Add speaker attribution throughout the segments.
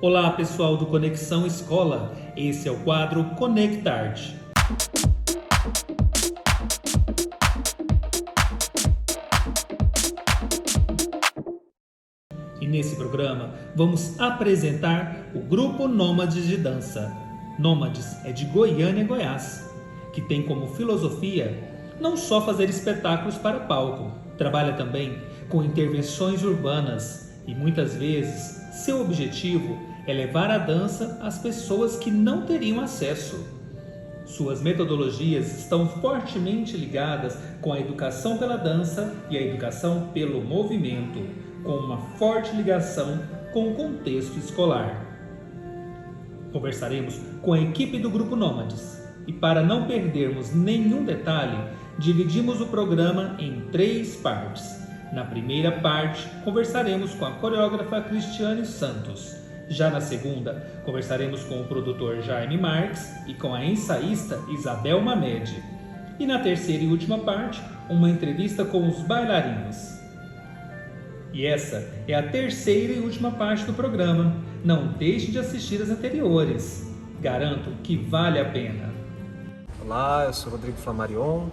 Speaker 1: Olá pessoal do Conexão Escola, esse é o quadro Conectarte. E nesse programa vamos apresentar o Grupo Nômades de Dança. Nômades é de Goiânia, Goiás, que tem como filosofia não só fazer espetáculos para palco, trabalha também com intervenções urbanas e muitas vezes seu objetivo é levar a dança às pessoas que não teriam acesso. Suas metodologias estão fortemente ligadas com a educação pela dança e a educação pelo movimento, com uma forte ligação com o contexto escolar. Conversaremos com a equipe do Grupo Nômades e, para não perdermos nenhum detalhe, dividimos o programa em 3 partes. Na primeira parte, conversaremos com a coreógrafa Cristiane Santos. Já na segunda, conversaremos com o produtor Jaime Marques e com a ensaísta Isabel Mamed. E na terceira e última parte, uma entrevista com os bailarinos. E essa é a terceira e última parte do programa. Não deixe de assistir as anteriores. Garanto que vale a pena.
Speaker 2: Olá, eu sou Rodrigo Flammarion,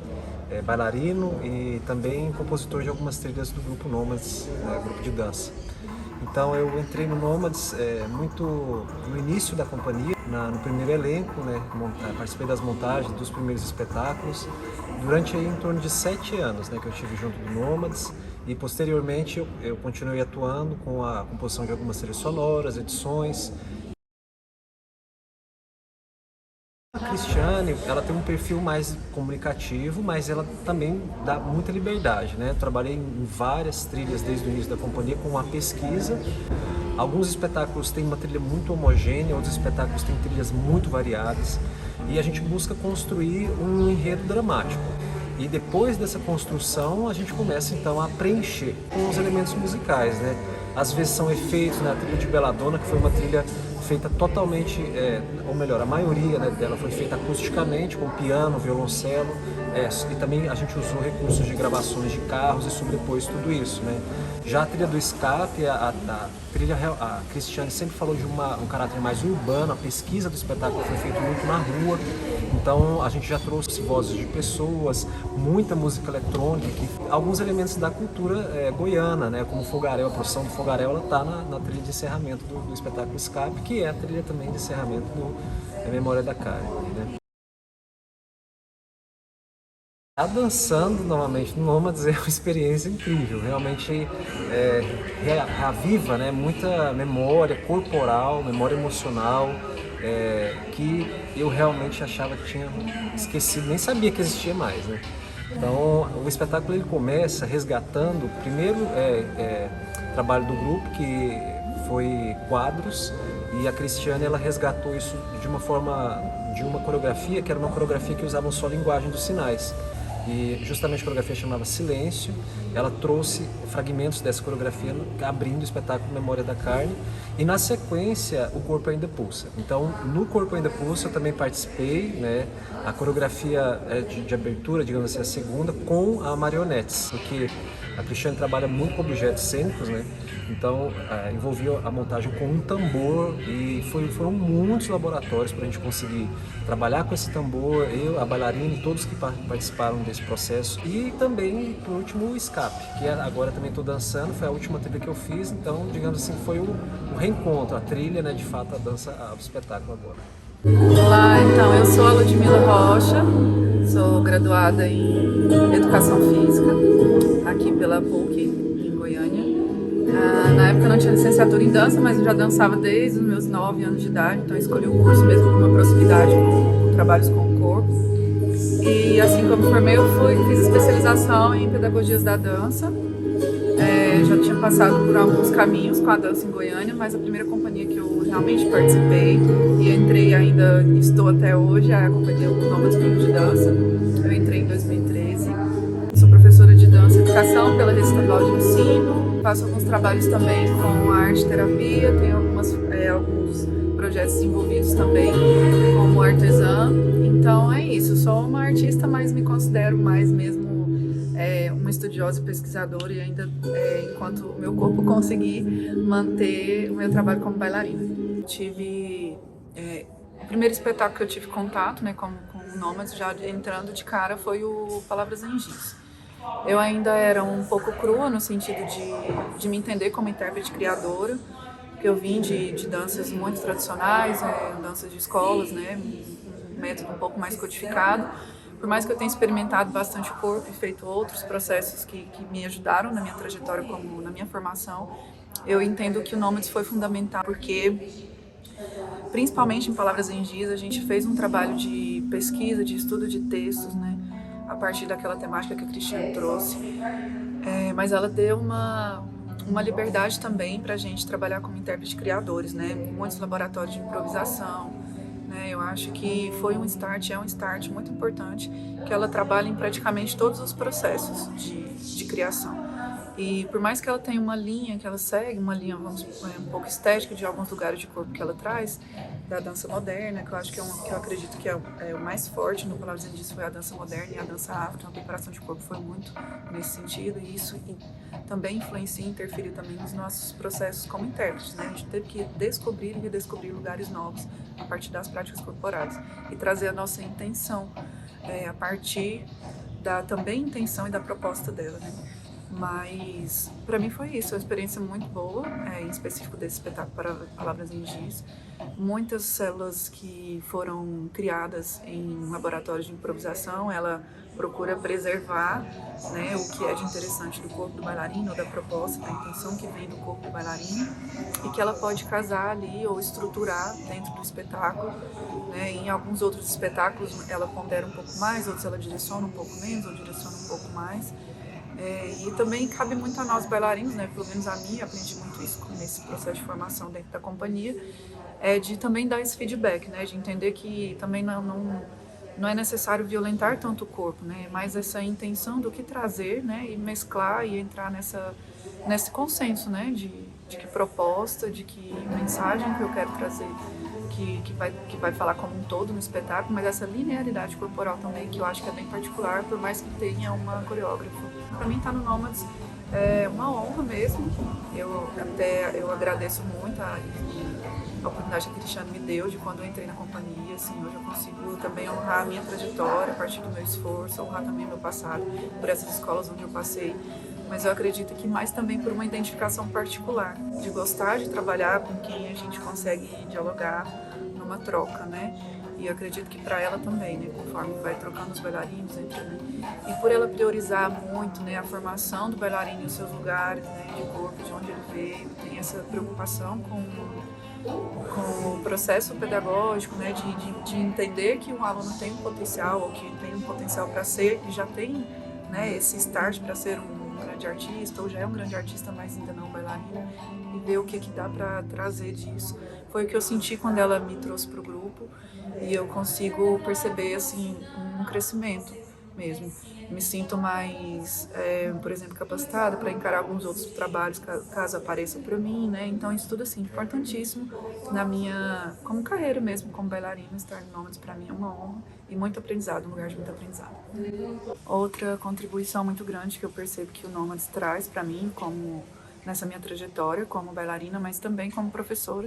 Speaker 2: bailarino e também compositor de algumas trilhas do Grupo Nômades, grupo de dança. Então eu entrei no Nômades muito no início da companhia, no primeiro elenco, participei das montagens dos primeiros espetáculos, durante aí, em torno de 7 anos que eu estive junto do Nômades, e posteriormente eu continuei atuando com a composição de algumas trilhas sonoras, edições. A Cristiane, ela tem um perfil mais comunicativo, mas ela também dá muita liberdade, Eu trabalhei em várias trilhas desde o início da companhia com uma pesquisa. Alguns espetáculos têm uma trilha muito homogênea, outros espetáculos têm trilhas muito variadas. E a gente busca construir um enredo dramático. E depois dessa construção, a gente começa então a preencher com os elementos musicais, Às vezes são efeitos, a trilha de Belladonna, que foi uma trilha feita totalmente, ou melhor, a maioria dela foi feita acusticamente, com piano, violoncelo, e também a gente usou recursos de gravações de carros e sobrepôs tudo isso, Já a trilha do escape, a Cristiane sempre falou de um caráter mais urbano, a pesquisa do espetáculo foi feita muito na rua, então a gente já trouxe vozes de pessoas, muita música eletrônica, alguns elementos da cultura goiana, como o fogaréu, a procissão do fogaréu, ela está na trilha de encerramento do espetáculo Escape, que é a trilha também de encerramento do Memória da Carne. A dançando novamente no Nômades é uma experiência incrível, realmente reaviva muita memória corporal, memória emocional, que eu realmente achava que tinha esquecido, nem sabia que existia mais. Então o espetáculo ele começa resgatando o primeiro trabalho do grupo, que foi quadros, e a Cristiane ela resgatou isso de uma coreografia que era uma coreografia que usava só a linguagem dos sinais. E justamente a coreografia chamava Silêncio. Ela trouxe fragmentos dessa coreografia abrindo o espetáculo Memória da Carne, e na sequência O Corpo Ainda Pulsa. Então no Corpo Ainda Pulsa eu também participei, a coreografia de abertura, digamos assim, a segunda, com a marionetes, porque a Cristiane trabalha muito com objetos cênicos, Então envolvia a montagem com um tambor, e foram muitos laboratórios para a gente conseguir trabalhar com esse tambor, eu, a bailarina e todos que participaram desse processo. E também, por último, o Escape, que agora também estou dançando, foi a última trilha que eu fiz, então digamos assim, foi o reencontro, a trilha, de fato, a dança, o espetáculo agora.
Speaker 3: Olá, então eu sou a Ludmila Rocha, sou graduada em Educação Física aqui pela PUC, em Goiânia. Na época eu não tinha licenciatura em dança, mas eu já dançava desde os meus 9 anos de idade, então eu escolhi o curso mesmo com uma proximidade com trabalhos com o corpo. E assim que eu me formei, eu fiz especialização em pedagogias da dança. Já tinha passado por alguns caminhos com a dança em Goiânia, mas a primeira companhia que eu realmente participei e entrei ainda, estou até hoje, é a companhia Nômades Grupo de Dança. Eu entrei em 2013. Sou professora de dança e educação pela Rede Estadual de Ensino. Faço alguns trabalhos também com arte-terapia, tenho alguns projetos envolvidos também como artesã. Então é isso, sou uma artista, mas me considero mais mesmo uma estudiosa e pesquisadora, e ainda enquanto o meu corpo conseguir manter o meu trabalho como bailarina. tive... o primeiro espetáculo que eu tive contato, né, com o Nômades, já entrando de cara, foi o Palavras em Giz. Eu ainda era um pouco crua no sentido de me entender como intérprete criadora, porque eu vim de danças muito tradicionais, danças de escolas, né, um método um pouco mais codificado. Por mais que eu tenha experimentado bastante o corpo e feito outros processos que me ajudaram na minha trajetória, como na minha formação, eu entendo que o Nômades foi fundamental, porque, principalmente em Palavras em Giz, a gente fez um trabalho de pesquisa, de estudo de textos, né, a partir daquela temática que a Cristiane trouxe. Mas ela deu uma liberdade também para a gente trabalhar como intérprete criadores, né, muitos laboratórios de improvisação. Eu acho que foi um start, é um start muito importante, que ela trabalha em praticamente todos os processos de criação. E por mais que ela tenha uma linha que ela segue, uma linha um pouco estética de alguns lugares de corpo que ela traz, da dança moderna, que eu acho que eu acredito que é o mais forte no Palavras em Giz, foi a dança moderna e a dança afro, a preparação de corpo foi muito nesse sentido, e isso também influencia e interferiu também nos nossos processos como intérpretes, né? A gente teve que descobrir e redescobrir lugares novos a partir das práticas corporais e trazer a nossa intenção a partir da também intenção e da proposta dela, né? Mas para mim foi isso, uma experiência muito boa, em específico desse espetáculo para Palavras em Giz. Muitas células que foram criadas em laboratórios de improvisação, ela procura preservar, né, o que é de interessante do corpo do bailarino, da proposta, da intenção que vem do corpo do bailarino, e que ela pode casar ali ou estruturar dentro do espetáculo, né? Em alguns outros espetáculos ela pondera um pouco mais, outros ela direciona um pouco menos, ou direciona um pouco mais. E também cabe muito a nós bailarinos, né? Pelo menos a mim, aprendi muito isso nesse processo de formação dentro da companhia, de também dar esse feedback, né? De entender que também não é necessário violentar tanto o corpo, né? Mas essa intenção do que trazer, né? E mesclar e entrar nesse consenso, né? De que proposta, de que mensagem que eu quero trazer, que vai falar como um todo no espetáculo, mas essa linearidade corporal também, que eu acho que é bem particular, por mais que tenha uma coreógrafa. Para mim, estar no Nômades é uma honra mesmo. Eu agradeço muito a oportunidade que a Cristiane me deu de quando eu entrei na companhia. Assim, hoje eu consigo também honrar a minha trajetória a partir do meu esforço, honrar também o meu passado por essas escolas onde eu passei. Mas eu acredito que mais também por uma identificação particular, de gostar de trabalhar com quem a gente consegue dialogar numa troca, né? E eu acredito que para ela também, né? Conforme vai trocando os bailarinos, e por ela priorizar muito, né, a formação do bailarino em seus lugares, né, de corpo, de onde ele veio, tem essa preocupação com o processo pedagógico, né, de entender que um aluno tem um potencial, ou que tem um potencial para ser, e já tem, né, esse start para ser um grande artista, ou já é um grande artista, mas ainda não bailarina, e ver o que dá para trazer disso. Foi o que eu senti quando ela me trouxe para o grupo, e eu consigo perceber, assim, um crescimento mesmo. Me sinto mais, por exemplo, capacitada para encarar alguns outros trabalhos, caso apareça para mim, né? Então isso tudo, assim, importantíssimo na minha, como carreira mesmo, como bailarina. Estar no Nômades para mim é uma honra e muito aprendizado, um lugar de muito aprendizado. Outra contribuição muito grande que eu percebo que o Nômades traz para mim, como nessa minha trajetória como bailarina, mas também como professora,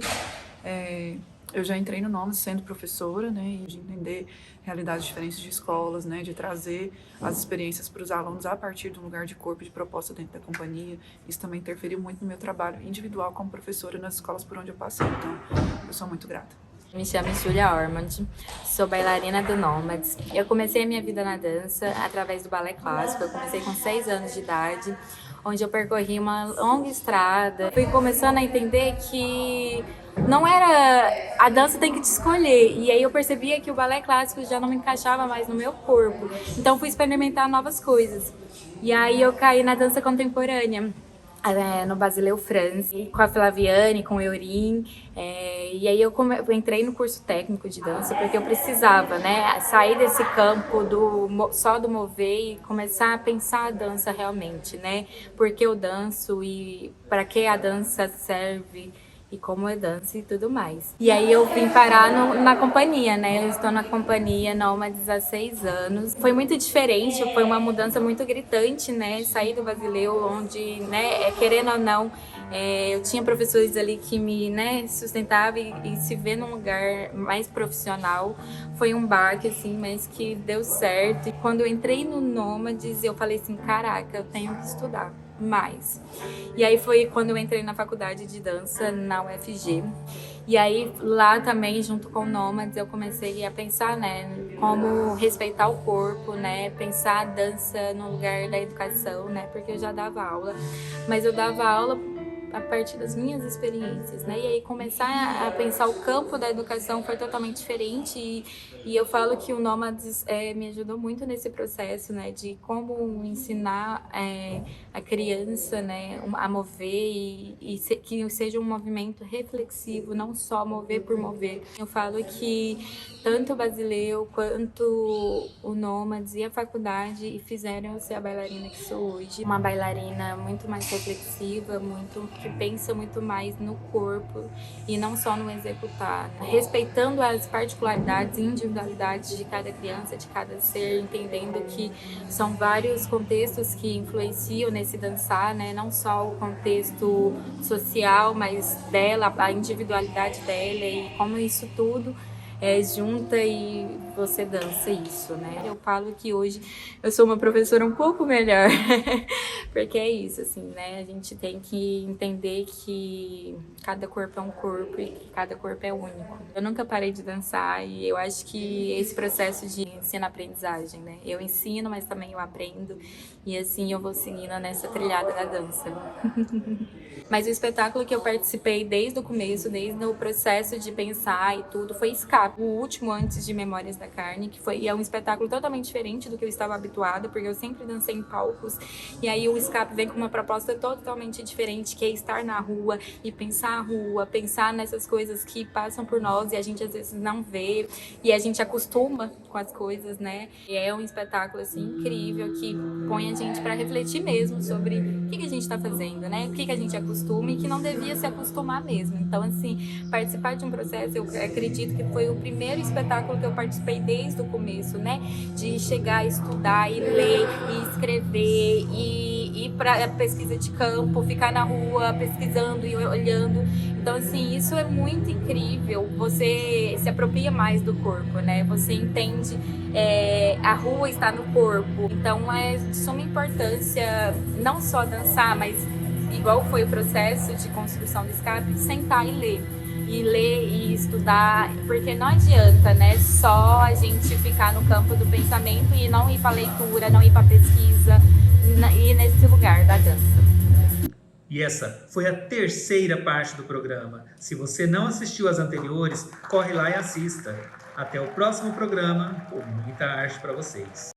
Speaker 3: eu já entrei no Nômades sendo professora, né, e de entender realidades diferentes de escolas, né, de trazer as experiências para os alunos a partir de um lugar de corpo, de proposta dentro da companhia. Isso também interferiu muito no meu trabalho individual como professora nas escolas por onde eu passei. Então, eu sou muito grata.
Speaker 4: Me chamo Julia Ormond, sou bailarina do Nômades. Eu comecei a minha vida na dança através do balé clássico. Eu comecei com 6 anos de idade, onde eu percorri uma longa estrada. Fui começando a entender que não era... A dança tem que te escolher. E aí eu percebia que o balé clássico já não me encaixava mais no meu corpo. Então fui experimentar novas coisas. E aí eu caí na dança contemporânea, no Basileu France, com a Flaviane, com o Eurim. E aí eu entrei no curso técnico de dança porque eu precisava, né, sair desse campo só do mover e começar a pensar a dança realmente, né? Por que eu danço e para que a dança serve. e como é dança e tudo mais. E aí eu vim parar na companhia, né? Eu estou na companhia Nômades há 6 anos. Foi muito diferente, foi uma mudança muito gritante, né? Sair do Basileu, onde, né, querendo ou não, eu tinha professores ali que me, né, sustentavam e se ver num lugar mais profissional foi um baque, assim, mas que deu certo. E quando eu entrei no Nômades, eu falei assim, caraca, eu tenho que estudar mais. E aí foi quando eu entrei na faculdade de dança na UFG. E aí lá também, junto com o Nômades, eu comecei a pensar, né, como respeitar o corpo, né, pensar a dança no lugar da educação, né, porque eu já dava aula, mas eu dava aula a partir das minhas experiências, né? E aí começar a pensar o campo da educação foi totalmente diferente e eu falo que o Nômades me ajudou muito nesse processo, né? De como ensinar a criança, né? A mover que seja um movimento reflexivo, não só mover por mover. Eu falo que tanto o Basileu quanto o Nômades e a faculdade fizeram eu ser a bailarina que sou hoje. Uma bailarina muito mais reflexiva, que pensa muito mais no corpo e não só no executar, né? Respeitando as particularidades e individualidades de cada criança, de cada ser, entendendo que são vários contextos que influenciam nesse dançar, né? Não só o contexto social, mas dela, a individualidade dela e como isso tudo junta e você dança isso, né? Eu falo que hoje eu sou uma professora um pouco melhor, porque é isso, assim, né? A gente tem que entender que cada corpo é um corpo e que cada corpo é único. Eu nunca parei de dançar e eu acho que esse processo de ensino-aprendizagem, né? Eu ensino, mas também eu aprendo e assim eu vou seguindo nessa trilhada da dança. Mas o espetáculo que eu participei desde o começo, desde o processo de pensar e tudo, foi Escape, o último antes de Memórias da Carne, é um espetáculo totalmente diferente do que eu estava habituada, porque eu sempre dancei em palcos, e aí o Escape vem com uma proposta totalmente diferente, que é estar na rua e pensar a rua, pensar nessas coisas que passam por nós e a gente às vezes não vê, e a gente acostuma com as coisas, né? E é um espetáculo, assim, incrível, que põe a gente para refletir mesmo sobre o que a gente está fazendo, né? O que a gente acostuma e que não devia se acostumar mesmo. Então, assim, participar de um processo, eu acredito que foi o primeiro espetáculo que eu participei desde o começo, né? De chegar a estudar e ler e escrever e ir para a pesquisa de campo, ficar na rua pesquisando e olhando. Então, assim, isso é muito incrível. Você se apropria mais do corpo, né? Você entende, a rua está no corpo. Então, é de suma importância não só dançar, mas igual foi o processo de construção do Escape, sentar e ler e estudar, porque não adianta, né, só a gente ficar no campo do pensamento e não ir para leitura, não ir para pesquisa, ir nesse lugar da dança.
Speaker 1: E essa foi a terceira parte do programa. Se você não assistiu às anteriores, corre lá e assista. Até o próximo programa, com muita arte para vocês.